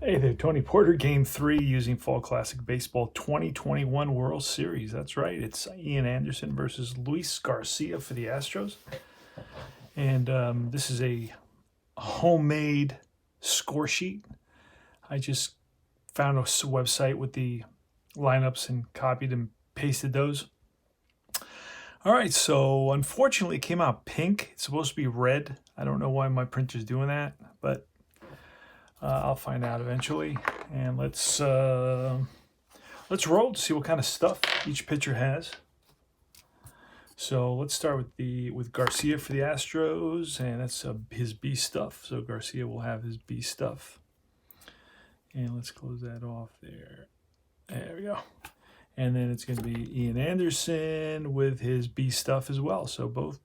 Hey there, Tony Porter, Game 3 using Fall Classic Baseball 2021 World Series. That's right, it's Ian Anderson versus Luis Garcia for the Astros. And this is a homemade score sheet. I just found a website with the lineups and copied and pasted those. All right, so unfortunately it came out pink. It's supposed to be red. I don't know why my printer's doing that, but I'll find out eventually. And let's roll to see what kind of stuff each pitcher has. So let's start with Garcia for the Astros, and that's his B stuff. So Garcia will have his B stuff. And let's close that off there. There we go. And then it's going to be Ian Anderson with his B stuff as well. So both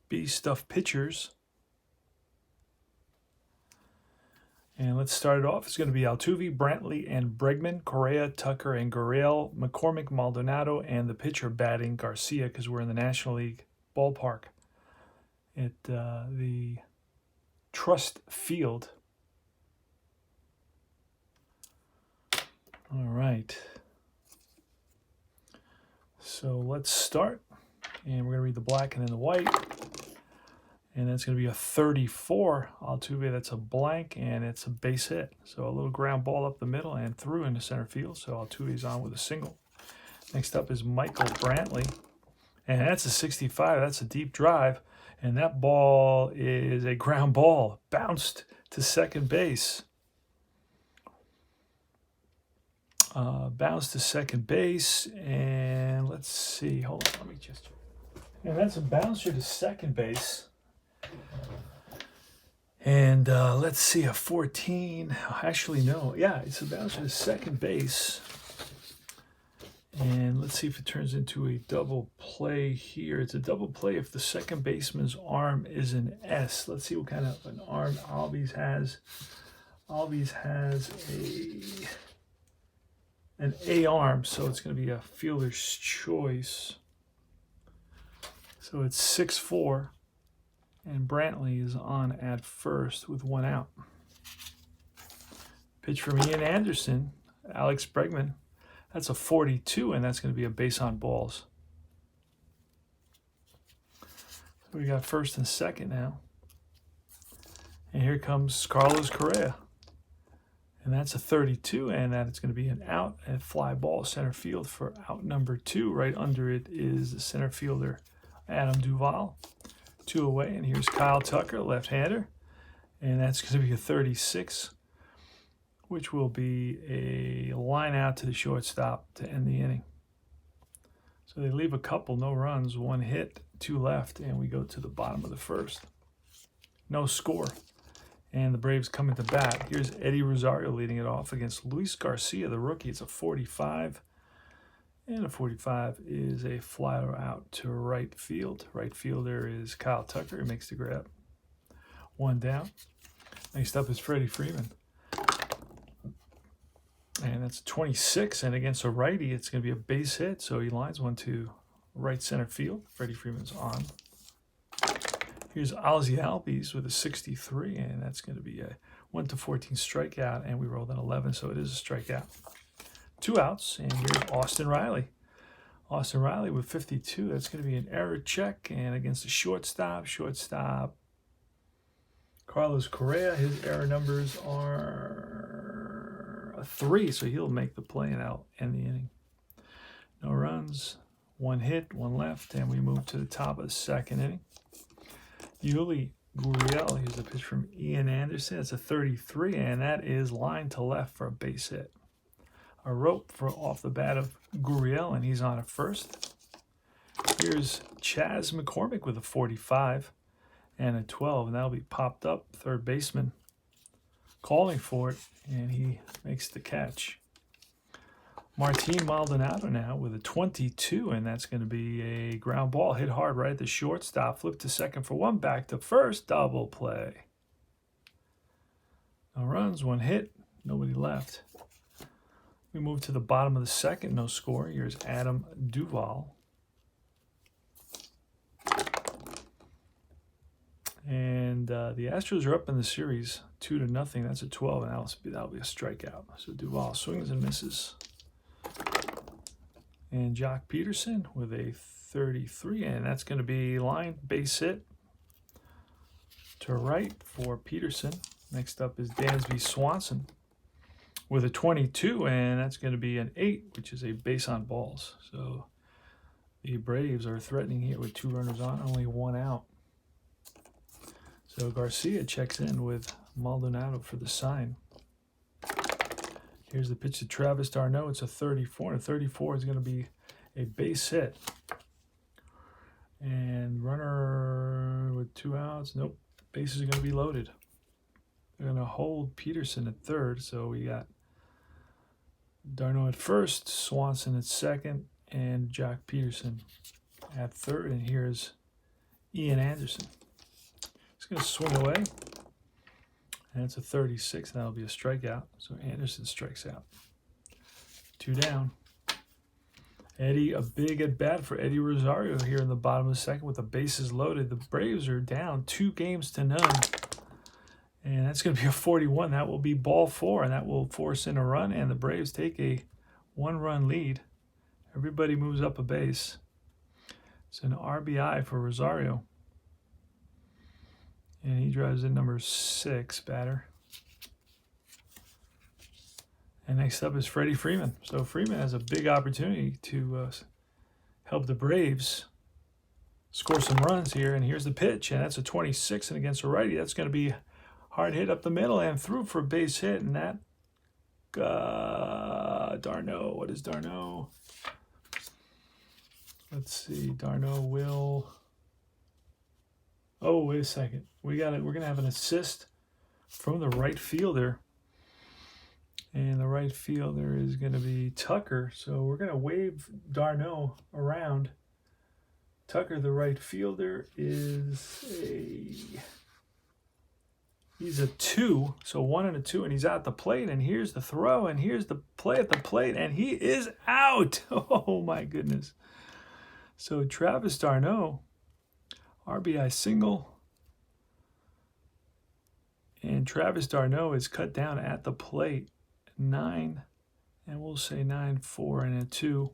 B stuff pitchers. And let's start it off. It's going to be Altuve, Brantley, and Bregman, Correa, Tucker, and Goriel, McCormick, Maldonado, and the pitcher batting Garcia, because we're in the National League ballpark at the Trust Field. All right. So let's start. And we're going to read the black and then the white. And that's going to be a 34. Altuve, that's a blank, and it's a base hit. So a little ground ball up the middle and through into center field. So Altuve's on with a single. Next up is Michael Brantley. And that's a 65. That's a deep drive. And that ball is a ground ball. Bounced to second base. Bounced to second base. And let's see. Hold on. Let me just... And that's a bouncer to second base. And let's see, a 14. Actually, no. Yeah, it's a bouncer to second base. And let's see if it turns into a double play here. It's a double play if the second baseman's arm is an S. Let's see what kind of an arm Albies has. Albies has an A arm, so it's going to be a fielder's choice. So it's 6'4". And Brantley is on at first with one out. Pitch from Ian Anderson, Alex Bregman. That's a 42, and that's going to be a base on balls. So we got first and second now. And here comes Carlos Correa. And that's a 32, and that's going to be an out and fly ball center field for out number 2. Right under it is the center fielder, Adam Duvall. 2 away, and here's Kyle Tucker, left-hander, and that's going to be a 36, which will be a line out to the shortstop to end the inning. So they leave a couple, no runs, 1 hit, 2 left, and we go to the bottom of the first. No score, and the Braves come into bat. Here's Eddie Rosario leading it off against Luis Garcia, the rookie. It's a 45. And a 45 is a fly out to right field. Right fielder is Kyle Tucker, who makes the grab. 1 down. Next up is Freddy Freeman. And that's 26. And against a righty, it's going to be a base hit. So he lines one to right center field. Freddy Freeman's on. Here's Ozzie Albies with a 63. And that's going to be a 1-14 strikeout. And we rolled an 11, so it is a strikeout. 2 outs, and here's Austin Riley. Austin Riley with 52. That's going to be an error check, and against the shortstop, Carlos Correa, his error numbers are a 3, so he'll make the play and out end the inning. No runs, 1 hit, 1 left, and we move to the top of the second inning. Goriel, here's a pitch from Ian Anderson. It's a 33, and that is line to left for a base hit. A rope for off the bat of Goriel, and he's on at first. Here's Chas McCormick with a 45 and a 12, and that'll be popped up. Third baseman calling for it, and he makes the catch. Martin Maldonado now with a 22, and that's going to be a ground ball hit hard right at the shortstop. Flip to second for 1, back to first, double play. No runs, 1 hit, nobody left. We move to the bottom of the second, no score. Here's Adam Duvall. And And the Astros are up in the series 2-0. That's a 12, and that'll be a strikeout. So Duvall swings and misses. And Jock Peterson with a 33, and that's going to be line base hit to right for Peterson. Next up is Dansby Swanson with a 22, and that's going to be an 8, which is a base on balls. So the Braves are threatening here with 2 runners on, only 1 out. So Garcia checks in with Maldonado for the sign. Here's the pitch to Travis d'Arnaud. It's a 34, and a 34 is going to be a base hit. And runner with 2 outs. Nope, bases are going to be loaded. They're going to hold Peterson at third, so we got d'Arnaud at first, Swanson at second, and Jock Peterson at third. And here's Ian Anderson. He's going to swing away, and it's a 36, and that'll be a strikeout. So Anderson strikes out. 2 down. Eddie, a big at bat for Eddie Rosario here in the bottom of the second with the bases loaded. The Braves are down 2-0. And that's going to be a 41. That will be ball 4, and that will force in a run, and the Braves take a 1-run lead. Everybody moves up a base. It's an RBI for Rosario. And he drives in number 6 batter. And next up is Freddy Freeman. So Freeman has a big opportunity to help the Braves score some runs here. And here's the pitch, and that's a 26, and against a righty, that's going to be hard hit up the middle and through for a base hit. And that, d'Arnaud, what is d'Arnaud? Let's see, d'Arnaud will... Oh, wait a second. We're going to have an assist from the right fielder. And the right fielder is going to be Tucker. So we're going to wave d'Arnaud around. Tucker, the right fielder, he's a 2. So 1 and a 2, and he's at the plate. And here's the throw, and here's the play at the plate, and he is out. Oh, my goodness. So Travis d'Arnaud, RBI single. And Travis d'Arnaud is cut down at the plate. 9, and we'll say 9, 4, and a 2.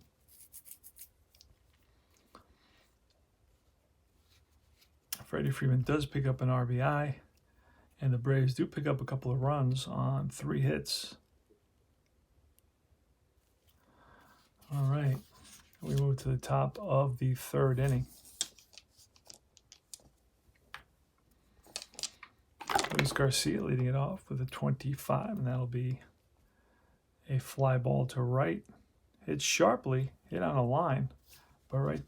Freddy Freeman does pick up an RBI, and the Braves do pick up a couple of runs on 3 hits. All right, we move to the top of the 3rd inning. Luis Garcia leading it off with a 25, and that'll be a fly ball to right. Hit sharply, hit on a line, but right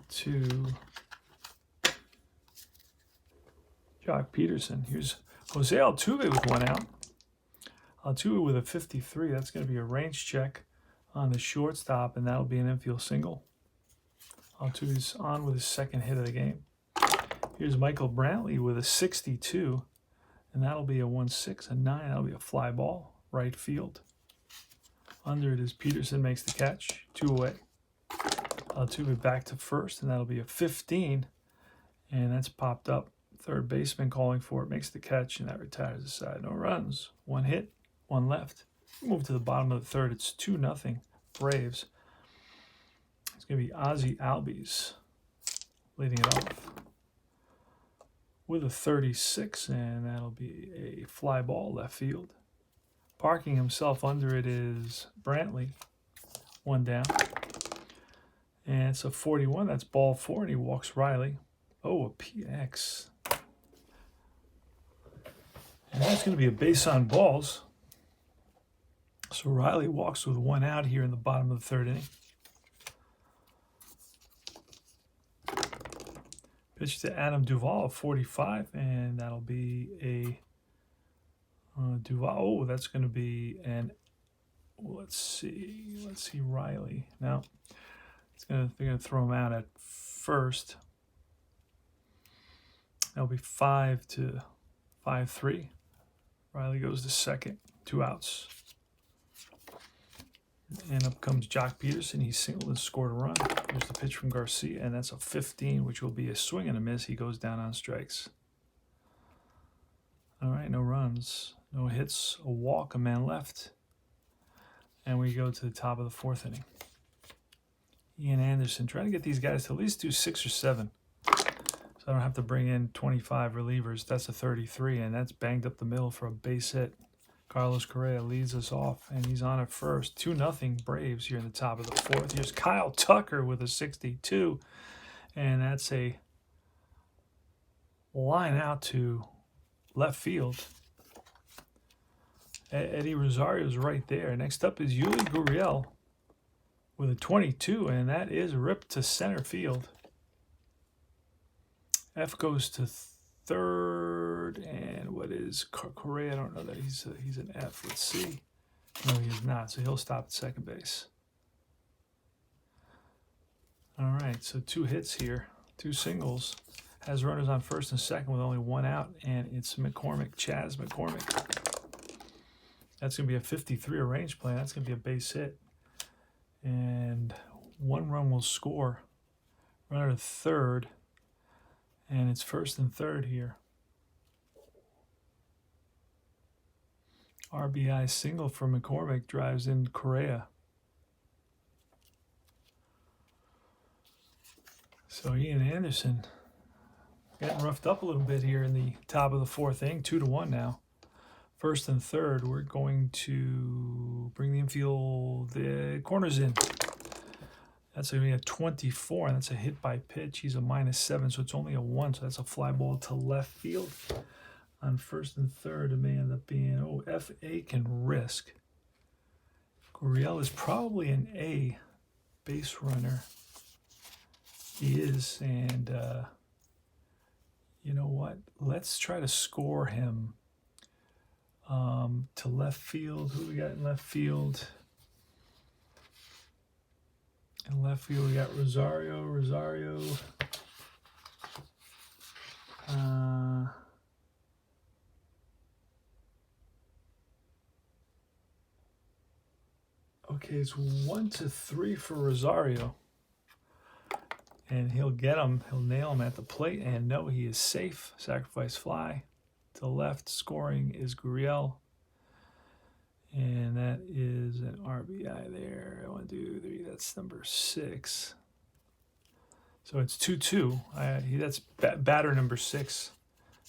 to Jock Peterson. Here's Jose Altuve with 1 out. Altuve with a 53. That's going to be a range check on the shortstop, and that'll be an infield single. Altuve's on with his 2nd hit of the game. Here's Michael Brantley with a 62, and that'll be a 1-6, a 9. That'll be a fly ball, right field. Under it is Peterson makes the catch, 2 away. Altuve back to first, and that'll be a 15, and that's popped up. 3rd baseman calling for it, makes the catch, and that retires the side. No runs, 1 hit, 1 left. Move to the bottom of the 3rd. It's 2-0 Braves. It's going to be Ozzie Albies leading it off with a 36, and that'll be a fly ball left field. Parking himself under it is Brantley, 1 down. And it's a 41, that's ball 4, and he walks Riley. Oh, a PX. And that's going to be a base on balls. So Riley walks with 1 out here in the bottom of the 3rd inning. Pitch to Adam Duvall, 45, and that'll be a Duvall. Oh, that's going to be an. Let's see, Riley. Now, they're going to throw him out at first. That'll be 5-3. Riley goes to second, 2 outs. And up comes Jock Peterson. He singled and scored a run. There's the pitch from Garcia, and that's a 15, which will be a swing and a miss. He goes down on strikes. All right, no runs, no hits, a walk, a man left. And we go to the top of the 4th inning. Ian Anderson trying to get these guys to at least do 6 or 7. So I don't have to bring in 25 relievers. That's a 33, and that's banged up the middle for a base hit. Carlos Correa leads us off, and he's on at first. 2-0 Braves here in the top of the 4th. Here's Kyle Tucker with a 62, and that's a line out to left field. Eddie Rosario's right there. Next up is Yuli Goriel with a 22, and that is ripped to center field. F goes to third, and what is Correa? I don't know that he's an F. Let's see. No, he is not, so he'll stop at second base. All right, so 2 hits here, 2 singles. Has runners on first and second with only 1 out, and it's McCormick, Chaz McCormick. That's going to be a 53 range play. That's going to be a base hit. And 1 run will score. Runner to third, and it's first and third here. RBI single for McCormick drives in Correa. So Ian Anderson getting roughed up a little bit here in the top of the 4th inning. 2-1 now. First and third, we're going to bring the infield, the corners in. That's going to be a 24, and that's a hit by pitch. He's a -7, so it's only a 1, so that's a fly ball to left field. On first and third, it may end up being, F.A. can risk. Goriel is probably an A base runner. He is, and you know what? Let's try to score him to left field. Who we got in left field? In left field, we got Rosario. Okay, it's 1-3 for Rosario. And he'll get him. He'll nail him at the plate. And no, he is safe. Sacrifice fly. To the left, scoring is Goriel. And that is an RBI there. 1, 2, 3. That's number 6. So it's 2-2. That's batter number 6.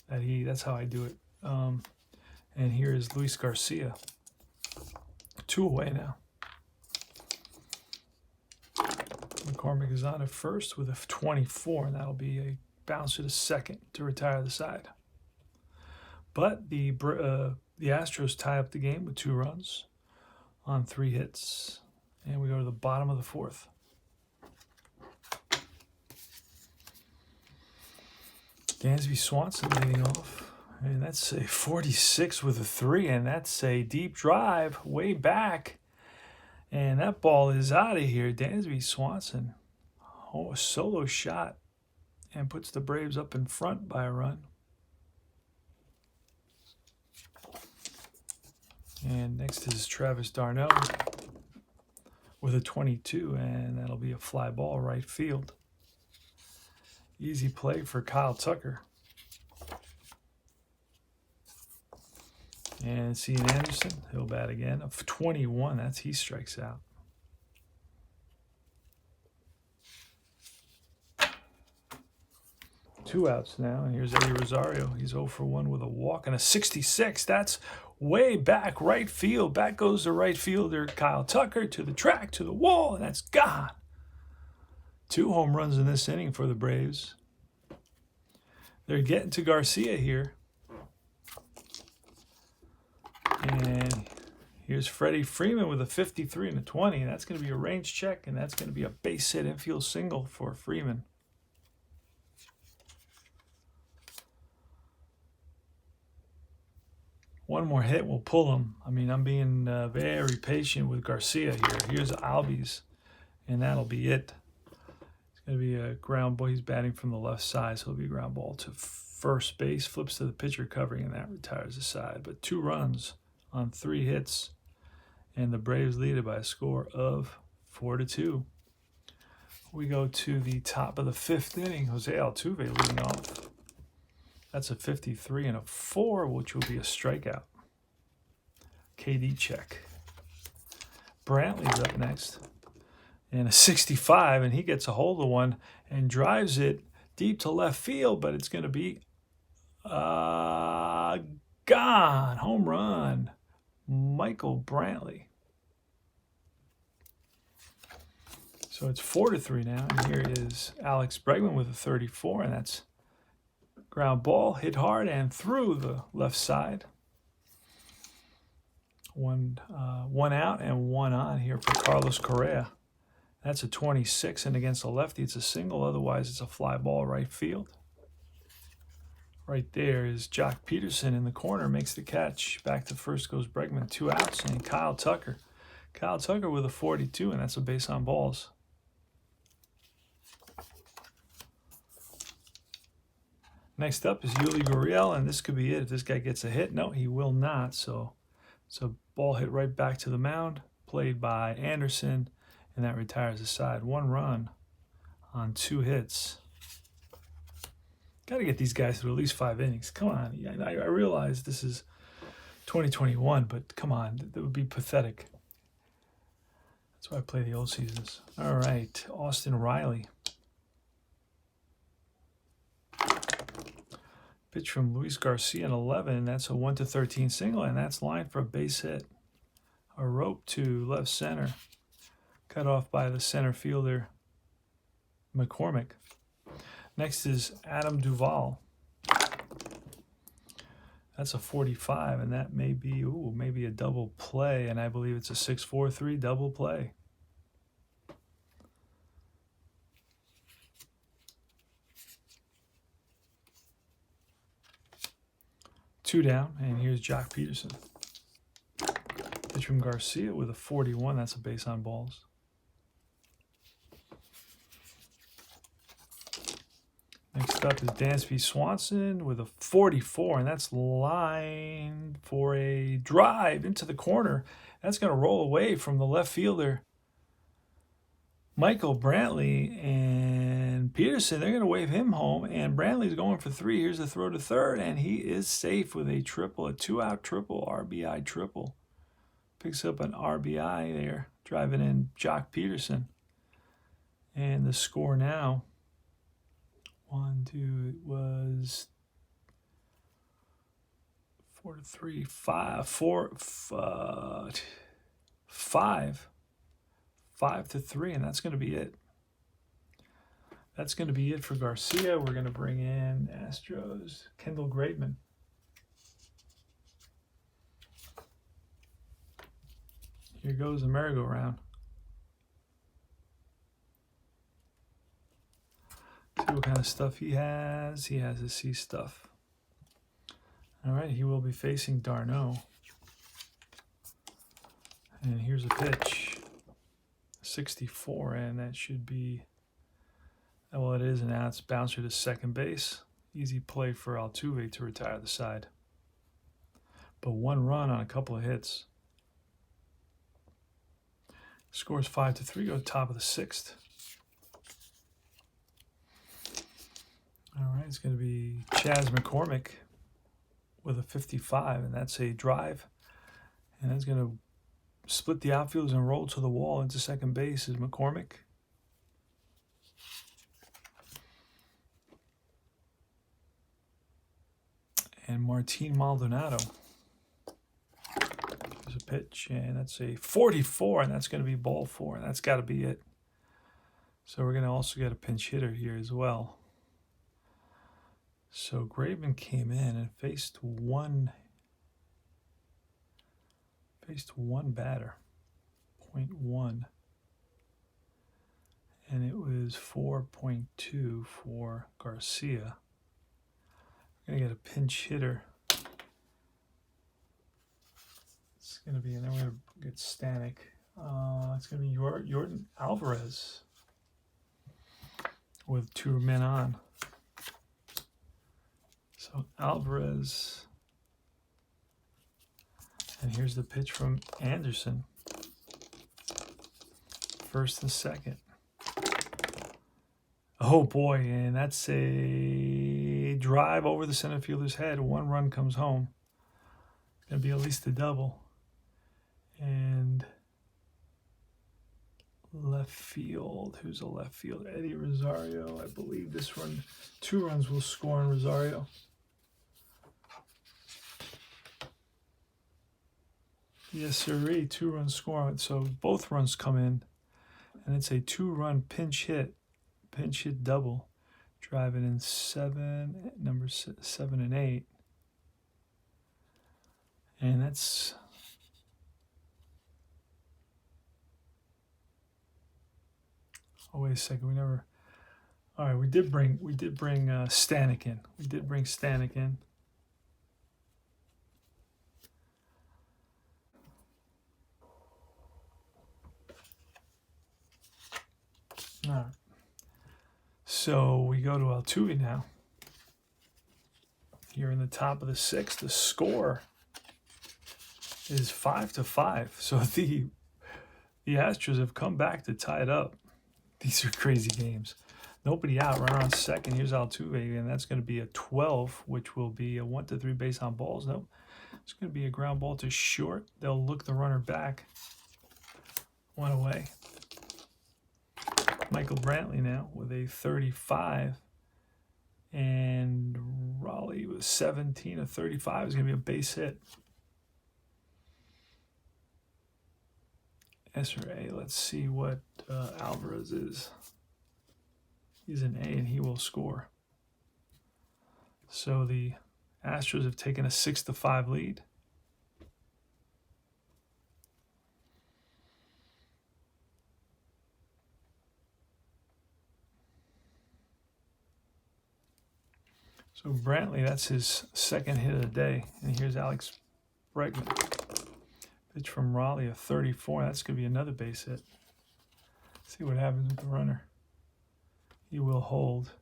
That's how I do it. And here is Luis Garcia. 2 away now. McCormick is on at first with a 24, and that'll be a bounce to the second to retire the side. But the Astros tie up the game with 2 runs on 3 hits, and we go to the bottom of the 4th. Dansby Swanson leading off, and that's a 46 with a 3, and that's a deep drive way back. And that ball is out of here. Dansby Swanson, a solo shot, and puts the Braves up in front by a run. And next is Travis d'Arnaud with a 22, and that'll be a fly ball right field. Easy play for Kyle Tucker. And it's Ian Anderson. He'll bat again. Of 21, he strikes out. Two outs now, and here's Eddie Rosario. He's 0 for 1 with a walk and a 66. That's way back right field. Back goes the right fielder, Kyle Tucker, to the track, to the wall, and that's gone. 2 home runs in this inning for the Braves. They're getting to Garcia here. And here's Freddy Freeman with a 53 and a 20. And that's going to be a range check, and that's going to be a base hit infield single for Freeman. One more hit will pull him. I mean, I'm being very patient with Garcia here. Here's Albies, and that'll be it. It's going to be a ground ball. He's batting from the left side, so it'll be a ground ball to first base. Flips to the pitcher covering, and that retires the side. But 2 runs on 3 hits, and the Braves lead it by a score of 4-2. We go to the top of the 5th inning. Jose Altuve leading off. That's a 53 and a 4, which will be a strikeout. KD check. Brantley's up next. And a 65, and he gets a hold of one and drives it deep to left field, but it's going to be gone. Home run. Michael Brantley. So it's 4-3 now, and here is Alex Bregman with a 34, and that's ground ball, hit hard and through the left side. One out and one on here for Carlos Correa. That's a 26, and against a lefty, it's a single. Otherwise, it's a fly ball right field. Right there is Jock Peterson in the corner, makes the catch. Back to first goes Bregman, 2 outs, and Kyle Tucker. Kyle Tucker with a 42, and that's a base on balls. Next up is Yuli Goriel, and this could be it if this guy gets a hit. No, he will not. So ball hit right back to the mound, played by Anderson, and that retires the side. 1 run on 2 hits. Got to get these guys through at least 5 innings. Come on. I realize this is 2021, but come on. That would be pathetic. That's why I play the old seasons. All right, Austin Riley. Pitch from Luis Garcia in 11, and that's a 1-13 single, and that's lined for a base hit. A rope to left center, cut off by the center fielder, McCormick. Next is Adam Duvall. That's a 45, and that may be, maybe a double play, and I believe it's a 6-4-3 double play. Two down, and here's Jock Peterson. Pitch from Garcia with a 41. That's a base on balls. Next up is Dansby Swanson with a 44, and that's lined for a drive into the corner. That's going to roll away from the left fielder, Michael Brantley, and Peterson. They're going to wave him home, and Brantley's going for 3. Here's the throw to third, and he is safe with a triple, a 2-out triple, RBI triple. Picks up an RBI there, driving in Jock Peterson. And the score now, 1, 2, it was 4-3, 5-3, and that's going to be it. That's going to be it for Garcia. We're going to bring in Astros, Kendall Graveman. Here goes the merry-go-round. See what kind of stuff he has. He has his C stuff. All right, he will be facing Darno. And here's a pitch. 64, and that should be, well, it is, and now it's bouncer to second base. Easy play for Altuve to retire the side. But 1 run on a couple of hits. Scores 5-3, go top of the 6th. All right, it's going to be Chas McCormick with a 55, and that's a drive. And that's going to split the outfielders and roll to the wall into second base is McCormick. And Martin Maldonado. There's a pitch, and that's a 44, and that's going to be ball 4, and that's got to be it. So we're going to also get a pinch hitter here as well. So Graveman came in and faced one batter, 0.1, and it was 4.2 for Garcia. We're going to get a pinch hitter. It's going to be, and then we're going to get Stanek. It's going to be Yordan Alvarez with 2 men on. So Alvarez. And here's the pitch from Anderson. First and second. Oh boy, and that's a drive over the center fielder's head. 1 run comes home. Gonna be at least a double. And left field. Who's a left field? Eddie Rosario. I believe this run, 2 runs will score on Rosario. Yes, sir. 2 runs score on it. So both runs come in, and it's a 2-run pinch hit double, driving in numbers 7 and 8, and that's. Oh, wait a second. We never. All right, we did bring Stanek in. We did bring Stanek in. All right. So we go to Altuve now. Here in the top of the 6th, the score is 5-5. So the Astros have come back to tie it up. These are crazy games. Nobody out, runner on second. Here's Altuve, and that's going to be a 12, which will be a 1-3 base on balls. Nope. It's going to be a ground ball to short. They'll look the runner back. 1 away. Michael Brantley now with a 35. And Raleigh with 17 of 35 is going to be a base hit. S or A. Let's see what Alvarez is. He's an A, and he will score. So the Astros have taken a 6-5 lead. So Brantley, that's his 2nd hit of the day. And here's Alex Bregman. Pitch from Raleigh, a 34. That's going to be another base hit. See what happens with the runner. He will hold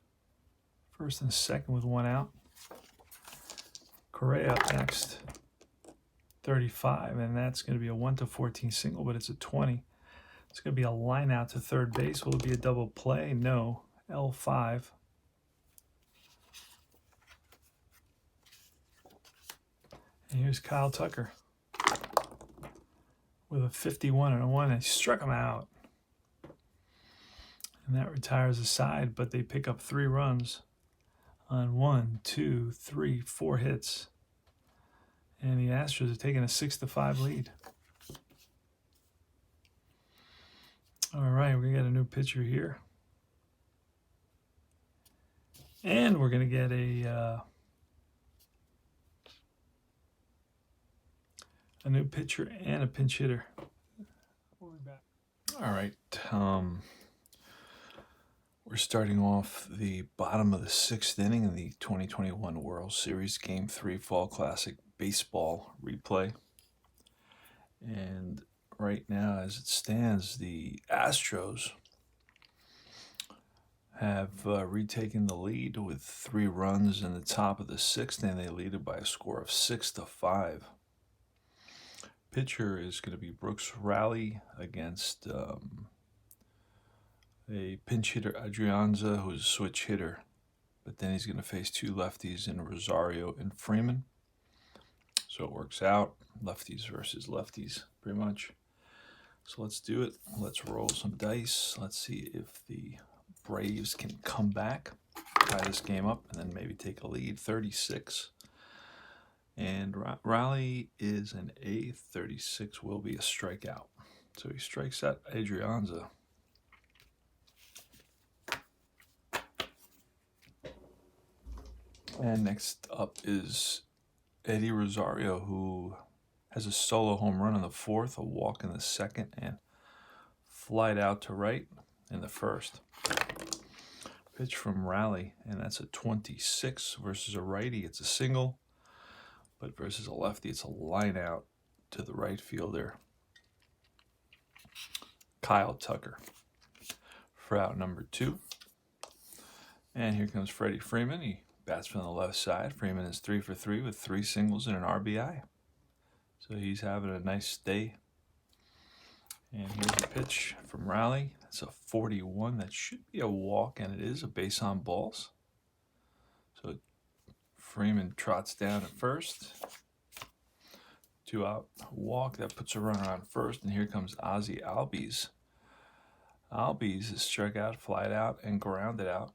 1st and 2nd with 1 out. Correa up next, 35, and that's going to be a 1-14 single, but it's a 20. It's going to be a line out to 3rd base. Will it be a double play? No. L5. And here's Kyle Tucker with a 51 and a 1, and he struck him out. And that retires the side, but they pick up 3 runs on 1, 2, 3, 4 hits. And the Astros have taken a 6-5 lead. All right, we got a new pitcher here. And we're going to get a new pitcher and a pinch hitter. We'll be back. All right. We're starting off the bottom of the 6th inning of the 2021 World Series Game 3 Fall Classic Baseball replay. And right now, as it stands, the Astros have retaken the lead with 3 runs in the top of the 6th, and they lead it by a score of 6-5. Pitcher is going to be Brooks Raleigh against a pinch hitter, Adrianza, who's a switch hitter. But then he's going to face 2 lefties in Rosario and Freeman. So it works out. Lefties versus lefties, pretty much. So let's do it. Let's roll some dice. Let's see if the Braves can come back, tie this game up, and then maybe take a lead. 36. And Raleigh is an A. 36 will be a strikeout. So he strikes out Adrianza. And next up is Eddie Rosario, who has a solo home run in the 4th, a walk in the 2nd, and flied out to right in the 1st. Pitch from Raleigh, and that's a 26 versus a righty. It's a single, but versus a lefty, it's a line out to the right fielder, Kyle Tucker, for out number 2. And here comes Freddy Freeman. He bats from the left side. Freeman is 3 for 3 with 3 singles and an RBI. So he's having a nice day. And here's a pitch from Raleigh. That's a 41. That should be a walk, and it is a base on balls. So Freeman trots down at first. 2-out walk. That puts a runner on first. And here comes Ozzie Albies. Albies is struck out, flied out, and grounded out.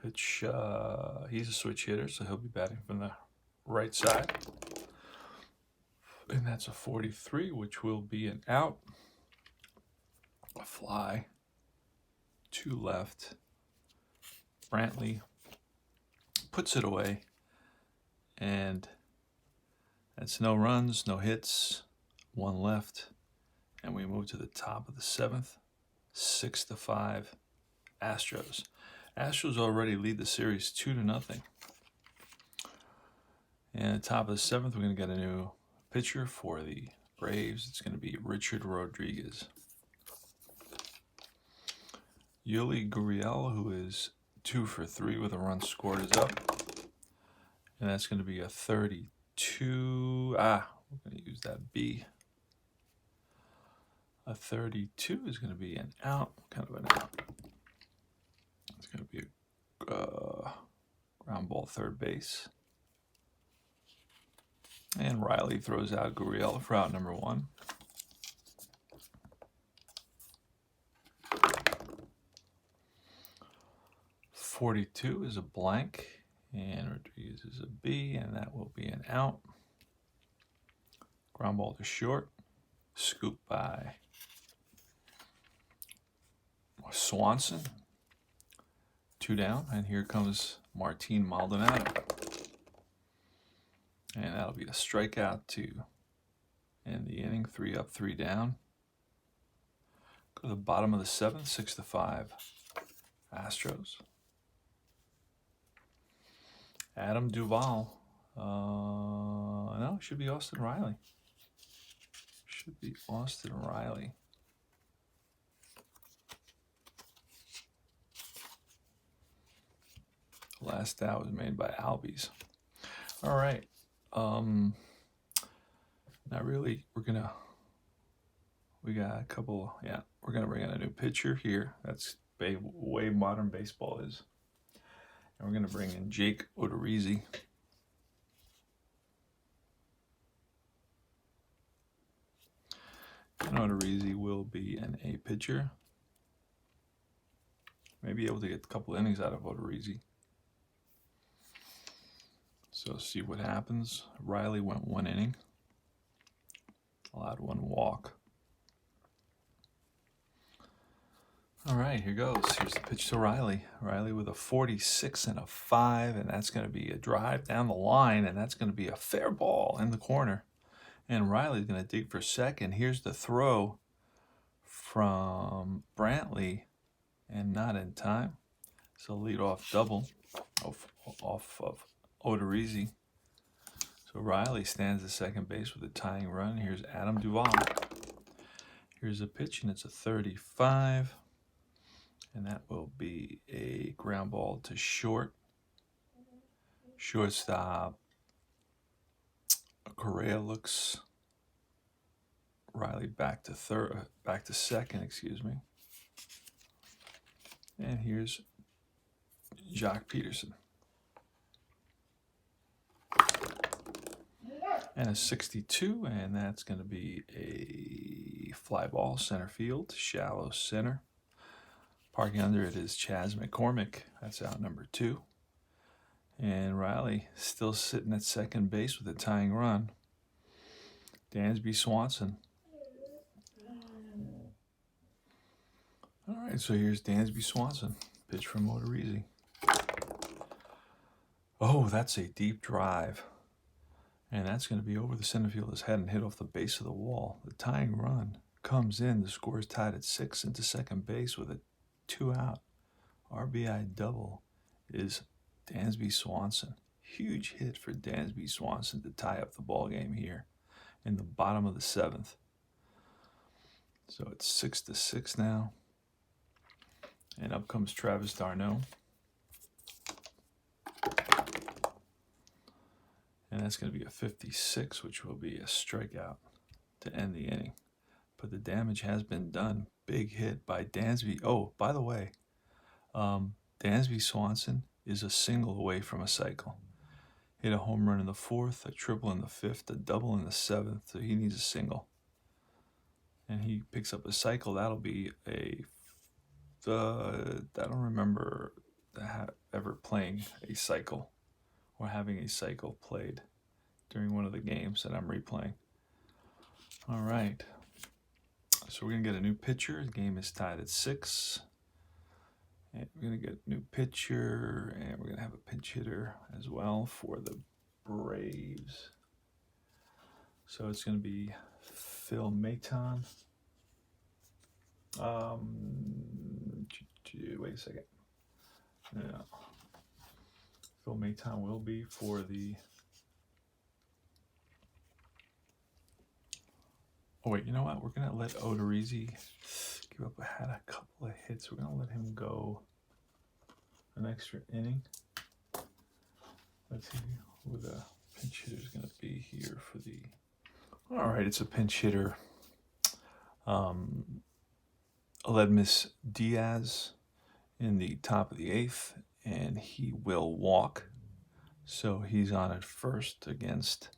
Pitch, he's a switch hitter, so he'll be batting from the right side. And that's a 43, which will be an out. A fly to left. Brantley puts it away. And that's no runs, no hits, 1 left. And we move to the top of the 7th. 6-5 Astros. Astros already lead the series 2-0. And at the top of the 7th, we're going to get a new pitcher for the Braves. It's going to be Richard Rodriguez. Yuli Goriel, who is 2 for 3 with a run scored, is up. And that's going to be a 32. We're going to use that B. A 32 is going to be an out, kind of an out. It's going to be a ground ball third base. And Riley throws out Goriel for out number 1. .42 is a blank, and Rodriguez is a B, and that will be an out. Ground ball to short, scoop by Swanson. 2 down, and here comes Martin Maldonado. And that'll be a strikeout to end the inning. 3 up, 3 down. Go to the bottom of the 7th, 6-5 Astros. Adam Duvall. No, it should be Austin Riley. Should be Austin Riley. Last out was made by Albies. All right. Not really. We got a couple. Yeah, we're gonna bring in a new pitcher here. That's the way modern baseball is. And we're gonna bring in Jake Odorizzi. And Odorizzi will be an A pitcher. Maybe able to get a couple innings out of Odorizzi. So see what happens. Riley went 1 inning. Allowed 1 walk. All right, here goes. Here's the pitch to Riley. Riley with a 46 and a 5, and that's going to be a drive down the line, and that's going to be a fair ball in the corner. And Riley's going to dig for second. Here's the throw from Brantley, and not in time. So leadoff double off of Odorizzi. So Riley stands at second base with a tying run. Here's Adam Duvall. Here's a pitch, and it's a 35. And that will be a ground ball to short. Shortstop Correa looks Riley back to second, excuse me. And here's Jock Peterson. And a 62, and that's going to be a fly ball, center field, shallow center. Parking under it is Chas McCormick. That's out number 2. And Riley still sitting at second base with a tying run. Dansby Swanson. All right, so here's Dansby Swanson. Pitch from Odorizzi. Oh, that's a deep drive. And that's going to be over the center fielder's head and hit off the base of the wall. The tying run comes in. The score is tied at 6 into second base with a 2-out. RBI double is Dansby Swanson. Huge hit for Dansby Swanson to tie up the ball game here in the bottom of the 7th. So it's 6-6 now. And up comes Travis d'Arnaud. And that's going to be a 56, which will be a strikeout to end the inning. But the damage has been done. Big hit by Dansby. Oh, by the way, Dansby Swanson is a single away from a cycle. hit a home run in the 4th, a triple in the 5th, a double in the 7th, so he needs a single. And he picks up a cycle. That'll be I don't remember ever playing a cycle or having a cycle played during one of the games that I'm replaying. All right. So we're going to get a new pitcher. The game is tied at 6. And we're going to get a new pitcher, and we're going to have a pinch hitter as well for the Braves. So it's going to be Phil Maton. Wait a second. Yeah. Phil Maton will be for the... Oh, wait, you know what? We're going to let Odorizzi give up. Had a couple of hits. We're going to let him go an extra inning. Let's see who the pinch hitter is going to be here for the... All right, it's a pinch hitter. Aledmus Diaz in the top of the 8th, and he will walk. So he's on at first against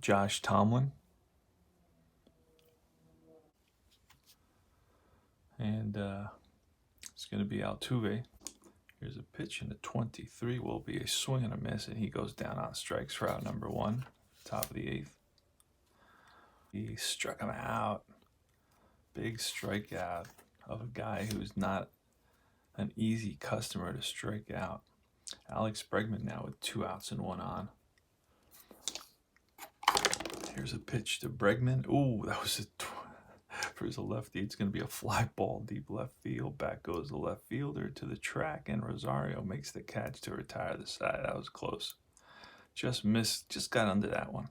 Josh Tomlin. And it's going to be Altuve. Here's a pitch, and the 23 will be a swing and a miss, and he goes down on strikes for out number 1, top of the 8th. He struck him out. Big strikeout of a guy who's not an easy customer to strike out. Alex Bregman now with 2 outs and 1 on. Here's a pitch to Bregman. Ooh, that was for his lefty. It's going to be a fly ball deep left field. Back goes the left fielder to the track, and Rosario makes the catch to retire the side. That was close. Just missed. Just got under that one.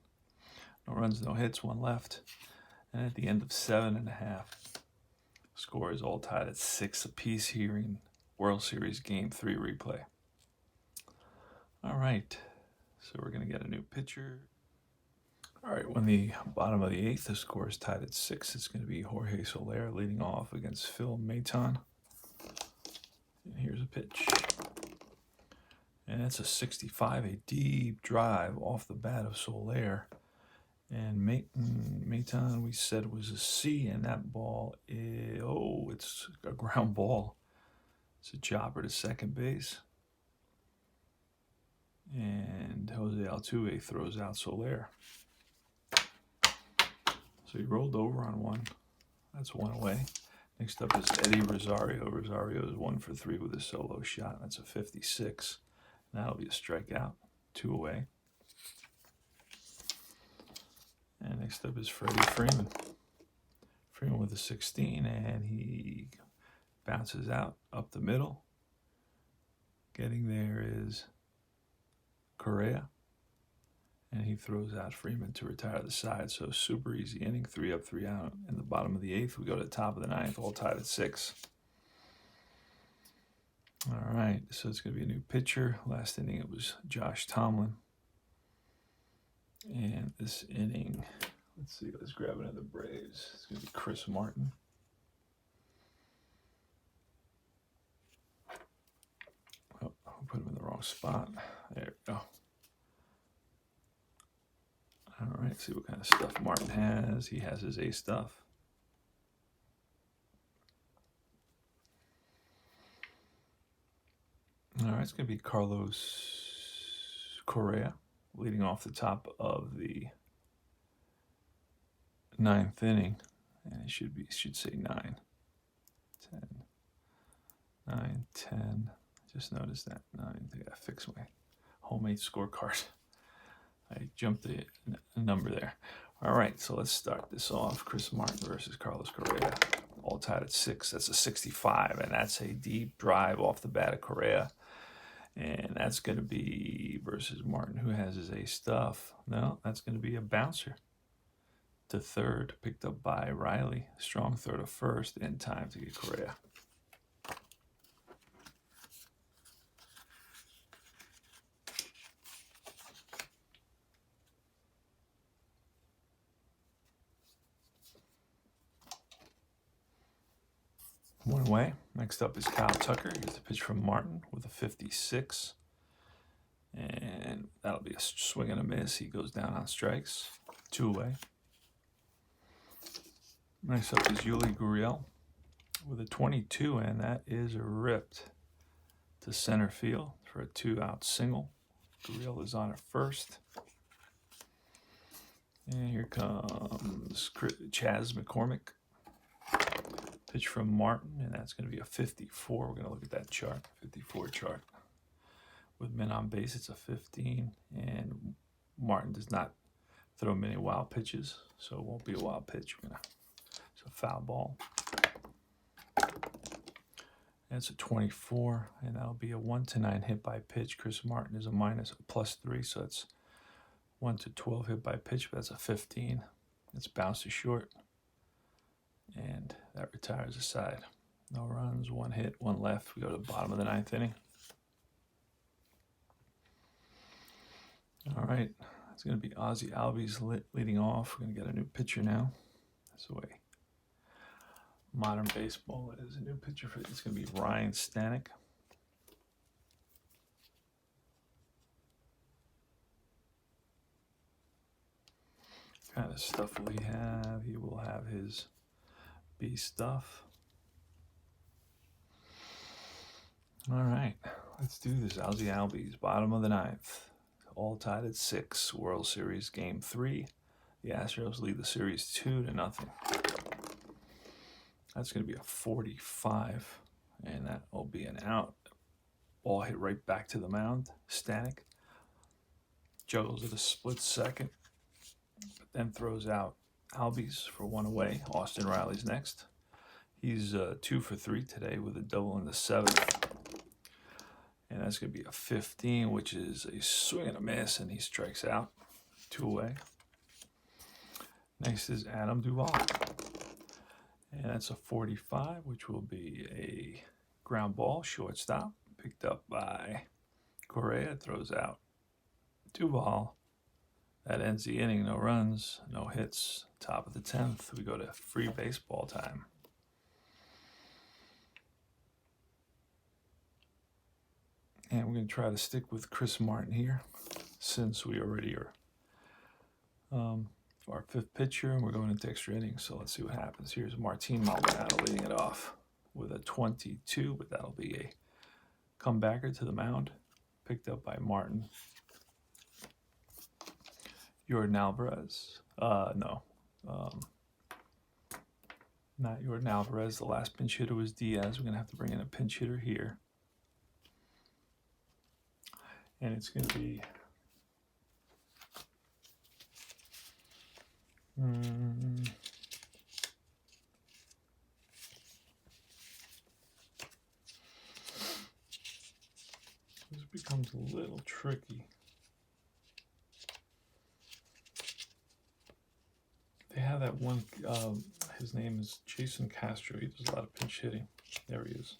No runs, no hits, 1 left. And at the end of 7.5, score is all tied at 6 apiece here in World Series Game 3 replay. All right, so we're going to get a new pitcher. All right, when the bottom of the 8th, the score is tied at 6. It's going to be Jorge Soler leading off against Phil Maton. And here's a pitch. And it's a 65, a deep drive off the bat of Soler. And Maton, we said, was a C, and that ball is, it's a ground ball. It's a chopper to second base. And Jose Altuve throws out Soler. So he rolled over on 1. That's 1 away. Next up is Eddie Rosario. Rosario is 1 for 3 with a solo shot. That's a 56. And that'll be a strikeout. 2 away. And next up is Freddy Freeman. Freeman with a 16, and he bounces out up the middle. Getting there is Correa, and he throws out Freeman to retire the side. So super easy inning, 3 up, 3 out. In the bottom of the 8th, we go to the top of the 9th, all tied at 6. All right, so it's going to be a new pitcher. Last inning, it was Josh Tomlin. And this inning, let's grab another Braves. It's going to be Chris Martin. Oh, I put him in the wrong spot. There we go. All right, see what kind of stuff Martin has. He has his A stuff. All right, it's going to be Carlos Correa leading off the top of the 9th inning. And it should say 9, 10, 9, 10. Just noticed that. 9. I got to fix my homemade scorecard. I jumped the number there. All right, so let's start this off. Chris Martin versus Carlos Correa. All tied at 6. That's a 65, and that's a deep drive off the bat of Correa. And that's going to be versus Martin, who has his A stuff. No, that's going to be a bouncer to third, picked up by Riley. Strong throw to first, in time to get Correa. One away. Next up is Kyle Tucker. Here's the pitch from Martin with a 56. And that'll be a swing and a miss. He goes down on strikes. 2 away. Next up is Goriel with a 22, and that is ripped to center field for a 2-out single. Goriel is on at first. And here comes Chaz McCormick. Pitch from Martin, and that's going to be a 54. We're going to look at that chart, 54 chart. With men on base, it's a 15, and Martin does not throw many wild pitches, so it won't be a wild pitch. It's a foul ball. That's a 24, and that'll be a 1-9 hit by pitch. Chris Martin is a +3, so it's 1-12 hit by pitch, but that's a 15. It's bounced to short, and that retires the side. No runs, 1 hit, 1 left. We go to the bottom of the 9th inning. All right, it's going to be Ozzie Albies leading off. We're going to get a new pitcher now. That's the way modern baseball is. A new pitcher for it's going to be Ryan Stanek. Kind of stuff will he have? He will have his B stuff. All right, let's do this. Ozzie Albies, bottom of the 9th. All tied at 6. World Series Game 3. The Astros lead the series 2-0. That's going to be a 45, and that will be an out. Ball hit right back to the mound. Stanek juggles at a split second, but then throws out Albies for 1 away. Austin Riley's next. He's 2 for 3 today with a double in the 7th. And that's going to be a 15, which is a swing and a miss, and he strikes out. 2 away. Next is Adam Duvall. And that's a 45, which will be a ground ball, shortstop, picked up by Correa, throws out Duvall. That ends the inning. No runs, no hits. Top of the 10th. We go to free baseball time. And we're going to try to stick with Chris Martin here, since we already are our 5th pitcher, and we're going into extra innings. So let's see what happens. Here's Martin Maldonado leading it off with a 22, but that'll be a comebacker to the mound, picked up by Martin. Jordan Alvarez. No. Not Jordan Alvarez. The last pinch hitter was Diaz. We're going to have to bring in a pinch hitter here. And it's going to be this becomes a little tricky. They have that one, his name is Jason Castro. He does a lot of pinch hitting. There he is.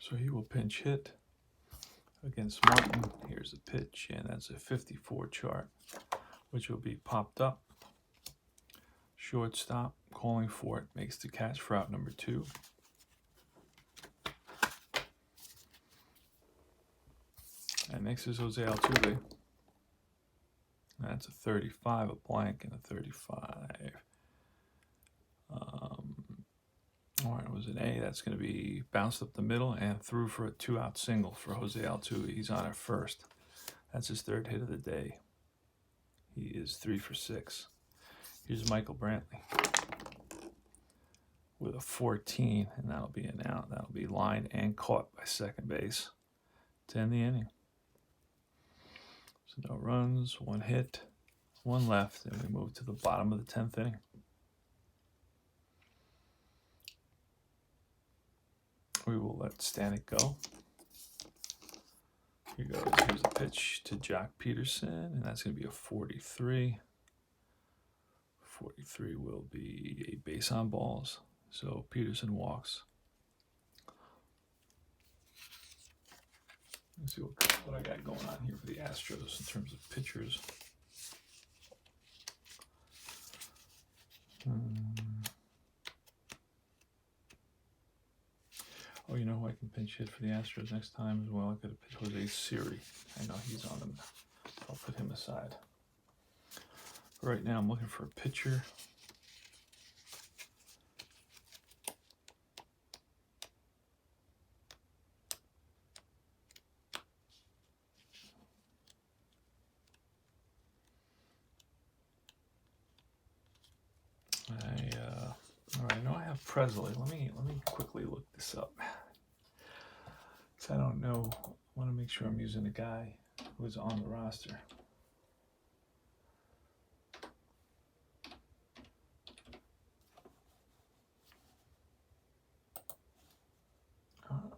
So he will pinch hit against Martin. Here's a pitch, and that's a 54 chart, which will be popped up. Shortstop, calling for it, makes the catch for out number 2. And next is Jose Altuve. That's a 35, a blank, and a 35. All right, it was an A. That's going to be bounced up the middle and through for a 2-out single for Jose Altuve. He's on at first. That's his 3rd hit of the day. He is 3 for 6. Here's Michael Brantley with a 14, and that'll be an out. That'll be lined and caught by second base to end the inning. So no runs, 1 hit, 1 left, and we move to the bottom of the 10th inning. We will let Stanek go. Here goes. Here's a pitch to Jock Peterson, and that's going to be a 43. 43 will be a base on balls. So Peterson walks. Let's see what I got going on here for the Astros in terms of pitchers. Oh, you know who I can pinch hit for the Astros next time as well? I could have pitched Jose Siri. I know he's on them. I'll put him aside. Right now I'm looking for a pitcher. All right, I know I have Presley. Let me quickly look this up. So I don't know. I want to make sure I'm using the guy who's on the roster. All right.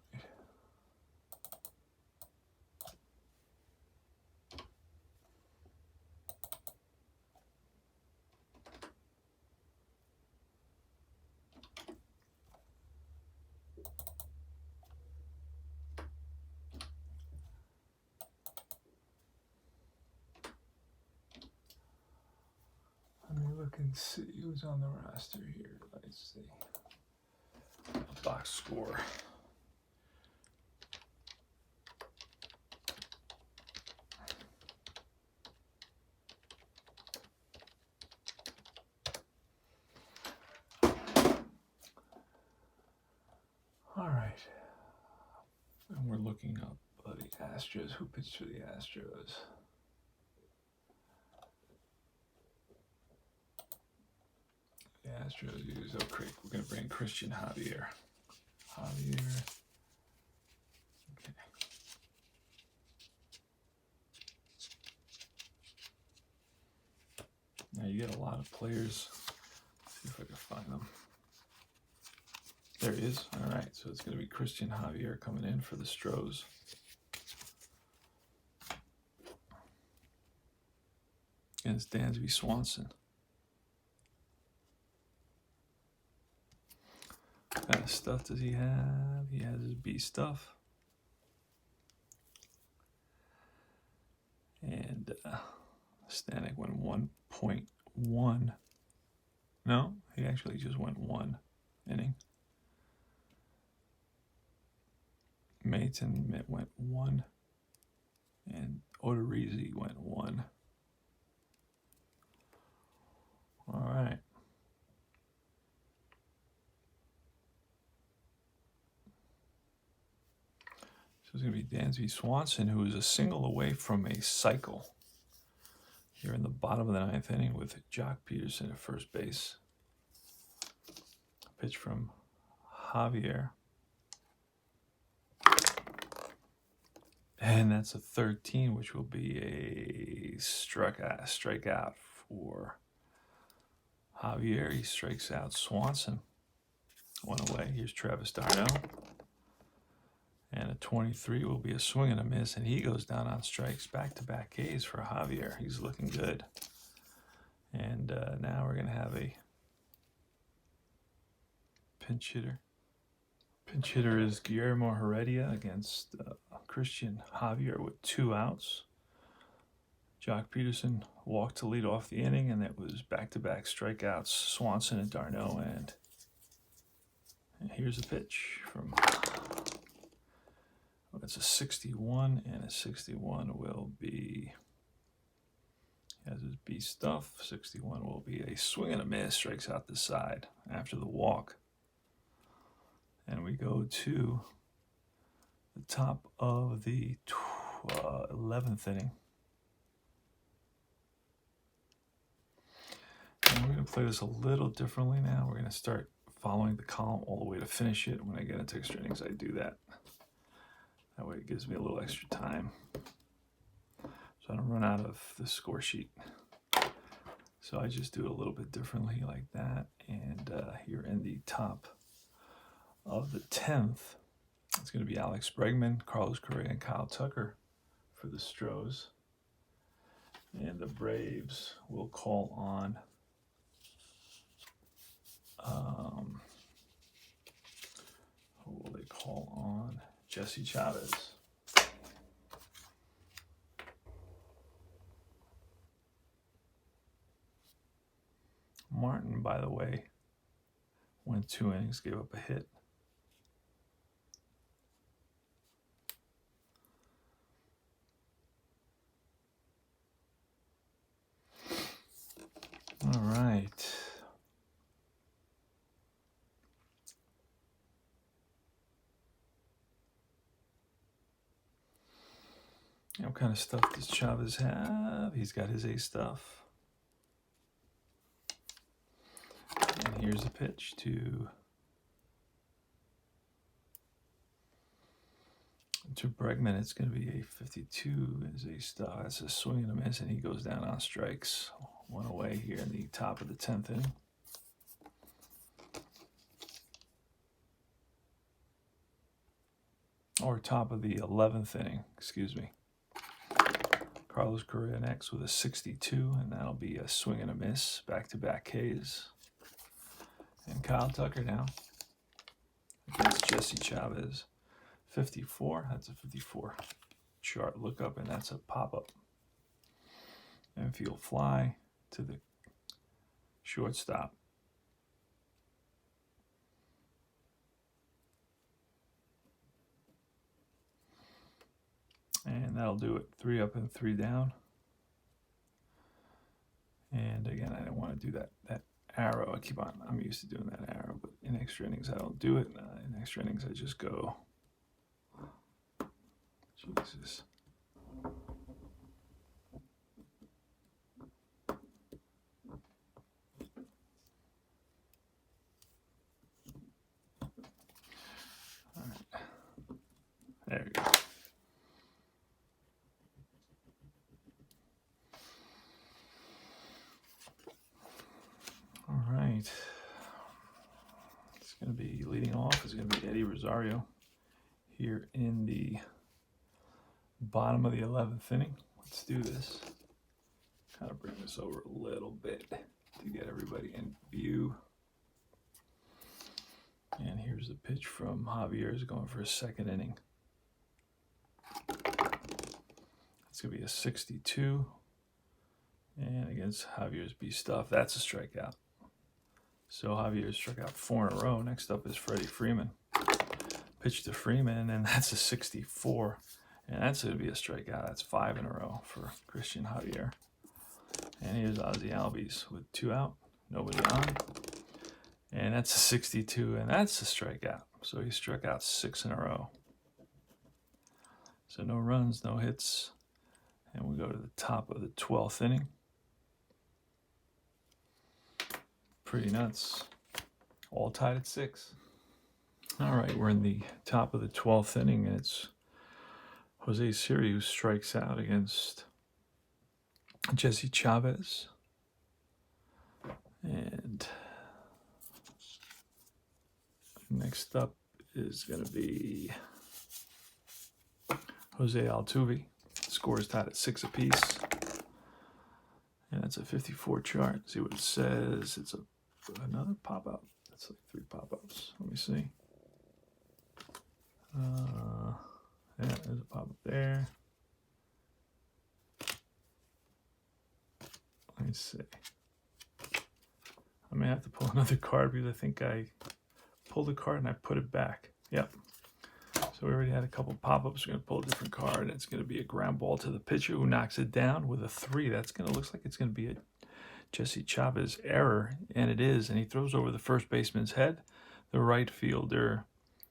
Let me look and see who's on the roster here. Let's see. Box score. All right. And we're looking up the Astros. Who pitched for the Astros? The Astros use Oak Creek. We're going to bring Christian Javier. Okay. Now you get a lot of players. Let's see if I can find them. There he is. All right, so it's going to be Christian Javier coming in for the Stros. Against Dansby Swanson. What kind of stuff does he have? He has his B stuff. And Stanek went 1.1. No, he actually just went 1 inning. Maton went 1. And Odorizzi went 1. All right. So it's going to be Dansby Swanson, who is a single away from a cycle here in the bottom of the 9th inning with Jock Peterson at first base. Pitch from Javier. And that's a 13, which will be a strikeout for Javier. He strikes out Swanson. 1 away. Here's Travis Darnell. And a 23 will be a swing and a miss, and he goes down on strikes. Back-to-back Ks for Javier. He's looking good. And now we're going to have a pinch hitter. Pinch hitter is Guillermo Heredia against Christian Javier with 2 outs. Jock Peterson walked to lead off the inning, and it was back-to-back strikeouts, Swanson and Darno. And here's a pitch from... It's a 61, and a 61 will be, he has his B stuff. 61 will be a swing and a miss, strikes out the side after the walk. And we go to the top of the 11th inning. And we're going to play this a little differently now. We're going to start following the column all the way to finish it. When I get into extra innings, I do that. That way it gives me a little extra time, so I don't run out of the score sheet. So I just do it a little bit differently like that. And here in the top of the 10th, it's going to be Alex Bregman, Carlos Correa, and Kyle Tucker for the Stros. And the Braves will call on who will they call on? Jesse Chavez. Martin, by the way, went 2 innings, gave up a hit. All right. What kind of stuff does Chavez have? He's got his A stuff. And here's a pitch to Bregman. It's going to be a 52 as A stuff. That's a swing and a miss, and he goes down on strikes. 1 away here in the top of the 10th inning. Or top of the 11th inning, excuse me. Carlos Correa next with a 62, and that'll be a swing and a miss, back-to-back Ks. And Kyle Tucker now against Jesse Chavez. 54, that's a 54 chart lookup, and that's a pop-up. Infield fly to the shortstop. And that'll do it. 3 up and 3 down. And again, I didn't want to do that arrow. I'm used to doing that arrow, but in extra innings, I don't do it. In extra innings, I just go. Jesus. All right. There we go. All right. It's going to be leading off. It's going to be Eddie Rosario here in the bottom of the 11th inning. Let's do this. Kind of bring this over a little bit to get everybody in view. And here's the pitch from Javier. Is going for a 2nd inning. It's going to be a 62. And against Javier's B stuff, that's a strikeout. So Javier struck out 4 in a row. Next up is Freddy Freeman. Pitch to Freeman, and that's a 64. And that's going to be a strikeout. That's 5 in a row for Christian Javier. And here's Ozzie Albies with 2 out, nobody on. And that's a 62, and that's a strikeout. So he struck out 6 in a row. So no runs, no hits. And we go to the top of the 12th inning. Pretty nuts. All tied at 6. All right, we're in the top of the 12th inning, and it's Jose Siri who strikes out against Jesse Chavez. And next up is going to be Jose Altuve. Score is tied at 6 apiece. And that's a 54 chart. See what it says. It's another pop-up. That's like 3 pop-ups. Let me see. Yeah, there's a pop-up there. Let me see. I may have to pull another card because I think I pulled a card and I put it back. Yep. So we already had a couple pop-ups. We're going to pull a different card. It's going to be a ground ball to the pitcher who knocks it down with a 3. That's going to looks like it's going to be a Jesse Chavez error, and it is. And he throws over the first baseman's head. The right fielder,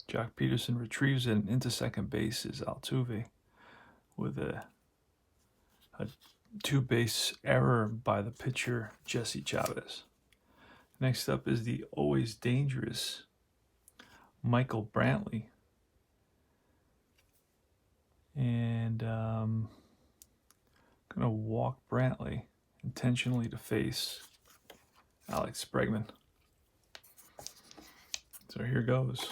Jock Peterson, retrieves it, and into second base is Altuve with a 2-base error by the pitcher, Jesse Chavez. Next up is the always dangerous Michael Brantley. And I'm going to walk Brantley intentionally to face Alex Bregman. So here goes.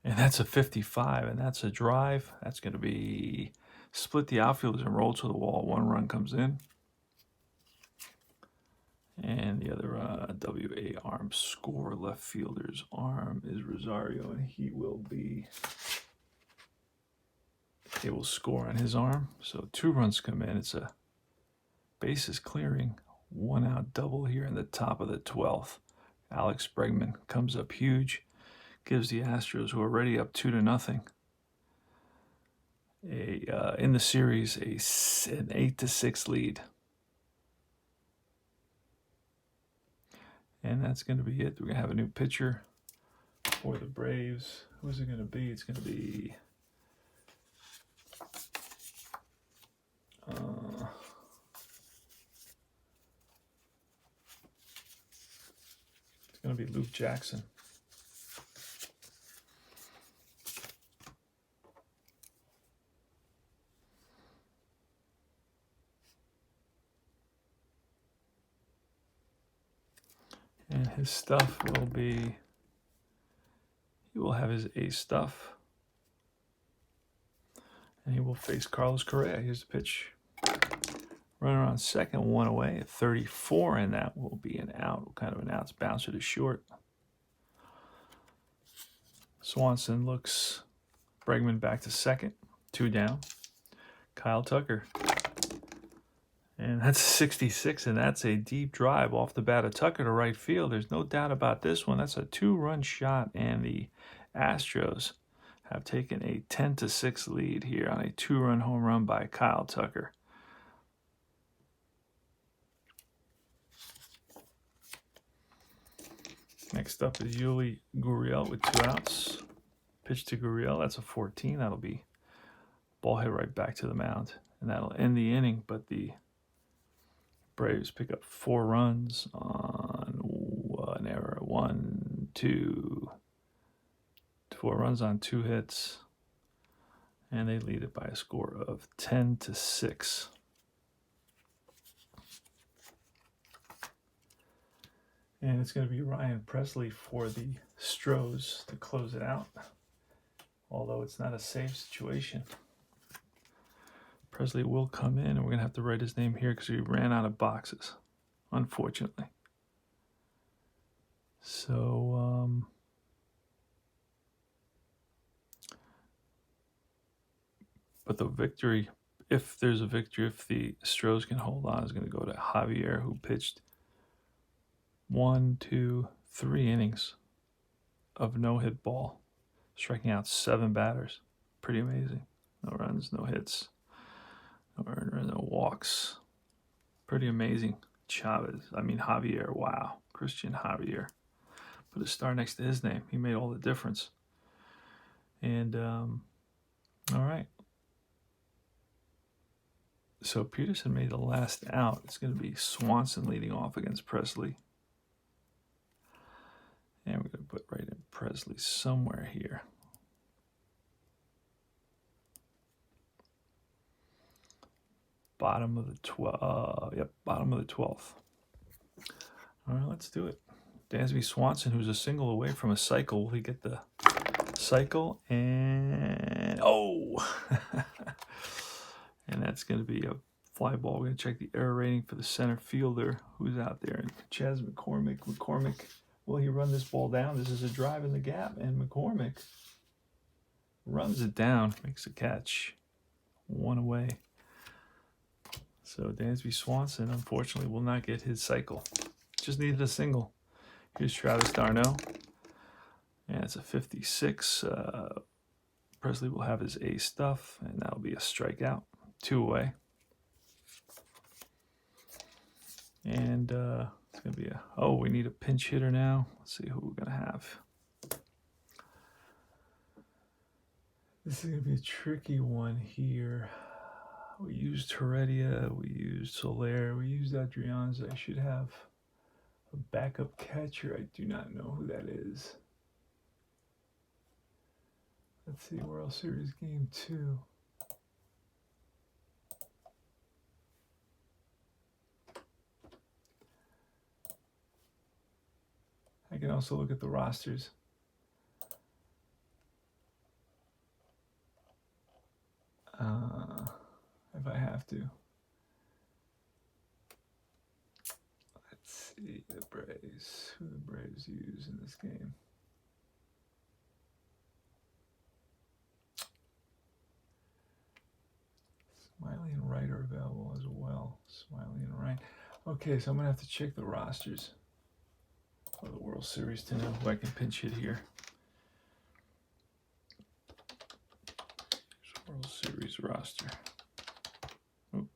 And that's a 55, and that's a drive. That's going to be split the outfielders and roll to the wall. 1 run comes in. And the other WA arm score, left fielder's arm, is Rosario, and he will be... They will score on his arm. So 2 runs come in. It's a bases clearing one out double here in the top of the 12th. Alex Bregman comes up huge, gives the Astros, who are already up 2-0, in the series an 8-6 lead. And that's going to be it. We're going to have a new pitcher for the Braves. Who's it going to be? It's going to be Luke Jackson. And his stuff will be, he will have his ace stuff. And he will face Carlos Correa. Here's the pitch. Runner on second, one away at 34, and that will be an out. Kind of an out. Bouncer to short. Swanson looks Bregman back to second. 2 down. Kyle Tucker. And that's 66, and that's a deep drive off the bat of Tucker to right field. There's no doubt about this one. That's a 2-run shot, and the Astros have taken a 10-6 lead here on a 2-run home run by Kyle Tucker. Next up is Yuli Goriel with 2 outs. Pitch to Goriel. That's a 14. That'll be ball hit right back to the mound, and that'll end the inning. But the Braves pick up 4 runs on an error. 4 runs on 2 hits, and they lead it by a score of 10-6. And it's going to be Ryan Pressly for the Stros to close it out, although it's not a safe situation. Pressly will come in, and we're going to have to write his name here because we ran out of boxes, unfortunately. So, but the victory, if there's a victory, if the Stros can hold on, is going to go to Javier, who pitched 1, 2, 3 innings of no-hit ball, striking out 7 batters. Pretty amazing. No runs, no hits, no earners, no walks. Pretty amazing. Javier, wow. Christian Javier. Put a star next to his name. He made all the difference. And, all right. So Peterson made the last out. It's going to be Swanson leading off against Pressly. And we're going to put right in Pressly somewhere here. Bottom of the 12th. Bottom of the 12th. All right, let's do it. Dansby Swanson, who's a single away from a cycle. Will he get the cycle? And and that's going to be a fly ball. We're going to check the error rating for the center fielder who's out there. And Chas McCormick. Will he run this ball down? This is a drive in the gap, and McCormick runs it down, makes a catch. 1 away. So Dansby Swanson, unfortunately, will not get his cycle. Just needed a single. Here's Travis d'Arnaud. And it's a 56. Pressly will have his ace stuff, and that'll be a strikeout. 2 away. And it's going to be we need a pinch hitter now. Let's see who we're going to have. This is going to be a tricky one here. We used Heredia, we used Soler, we used Adrianza. I should have a backup catcher. I do not know who that is. Let's see, World Series Game 2. I can also look at the rosters. If I have to. Let's see who the Braves use in this game. Smiley and Wright are available as well. Smiley and Wright. Okay, so I'm gonna have to check the rosters for the World Series to know who I can pinch hit here. World Series roster. Oop.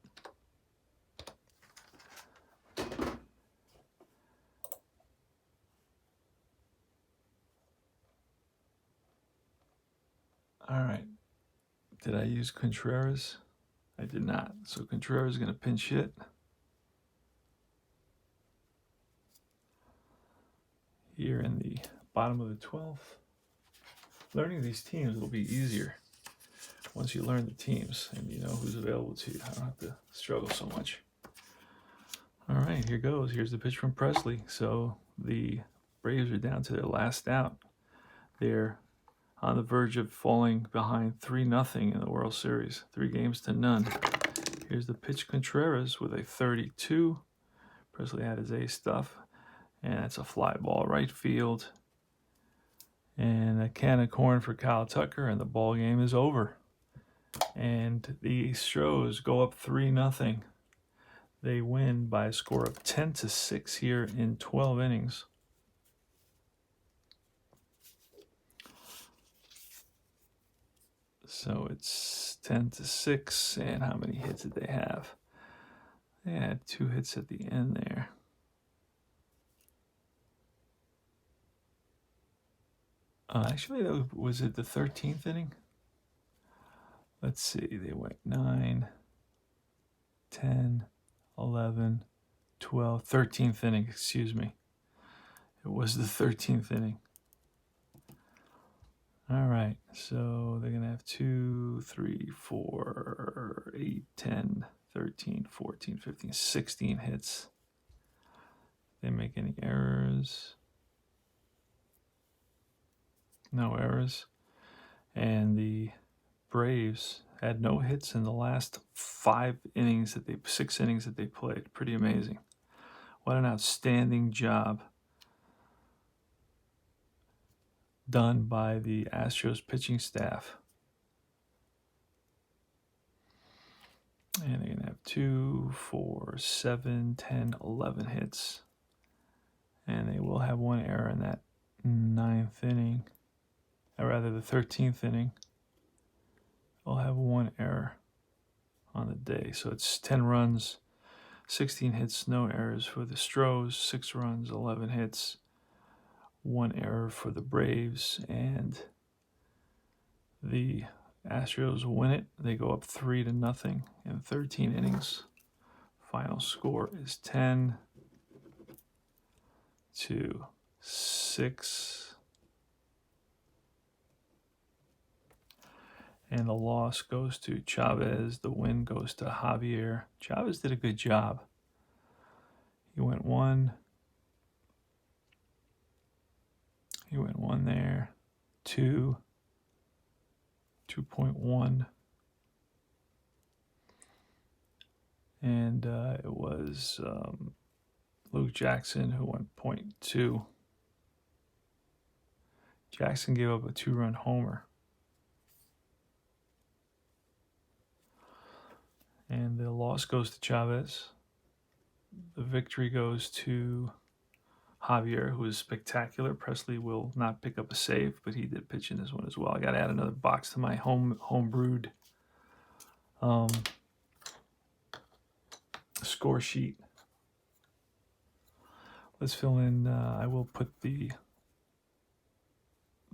All right. Did I use Contreras? I did not. So Contreras is going to pinch hit. Here in the bottom of the 12th. Learning these teams will be easier once you learn the teams and you know who's available to you. I don't have to struggle so much. All right, here goes. Here's the pitch from Presley. So the Braves are down to their last out. They're on the verge of falling behind 3-0 in the World Series, 3-0. Here's the pitch, Contreras with a 32. Presley had his ace stuff, and it's a fly ball right field. And a can of corn for Kyle Tucker, and the ball game is over. And the Astros go up 3-0. They win by a score of 10-6 here in 12 innings. So it's 10-6, and how many hits did they have? They had 2 hits at the end there. Actually, was it the 13th inning? Let's see, they went 9, 10, 11, 12, 13th inning, excuse me. It was the 13th inning. All right, so they're going to have 2, 3, 4, 8, 10, 13, 14, 15, 16 hits. They make any errors? No errors. And the Braves had no hits in the last 6 innings that they played. Pretty amazing. What an outstanding job done by the Astros pitching staff. And they're going to have 2, 4, 7, 10, 11 hits. And they will have 1 error in that 9th inning. Or rather, the 13th inning. They'll have 1 error on the day. So it's 10 runs, 16 hits, no errors for the Stros, 6 runs, 11 hits, 1 error for the Braves, and the Astros win it. They go up 3-0 in 13 innings. Final score is 10-6. And the loss goes to Chavez. The win goes to Javier. Chavez did a good job. He went 1. He went 1 there. 2. 2.1. And it was Luke Jackson who went 0.2. Jackson gave up a 2-run homer. And the loss goes to Chavez. The victory goes to Javier, who is spectacular. Presley will not pick up a save, but he did pitch in this one as well. I got to add another box to my home brewed score sheet. Let's fill in. I will put the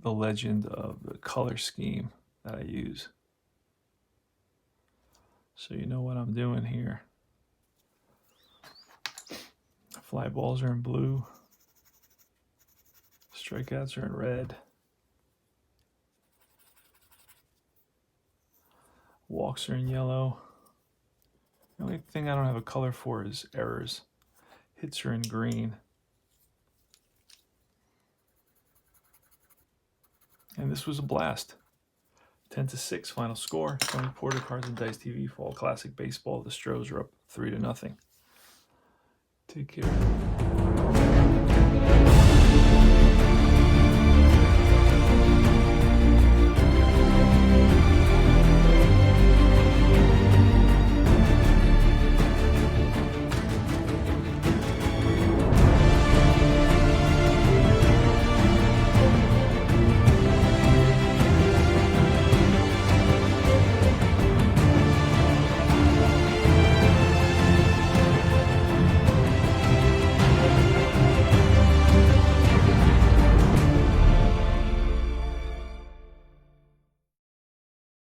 legend of the color scheme that I use, so you know what I'm doing here. Fly balls are in blue. Strikeouts are in red. Walks are in yellow. The only thing I don't have a color for is errors. Hits are in green. And this was a blast. 10-6 final score. Tony Porter, Cards and Dice TV, Fall Classic Baseball. The Stros are up 3-0. Take care.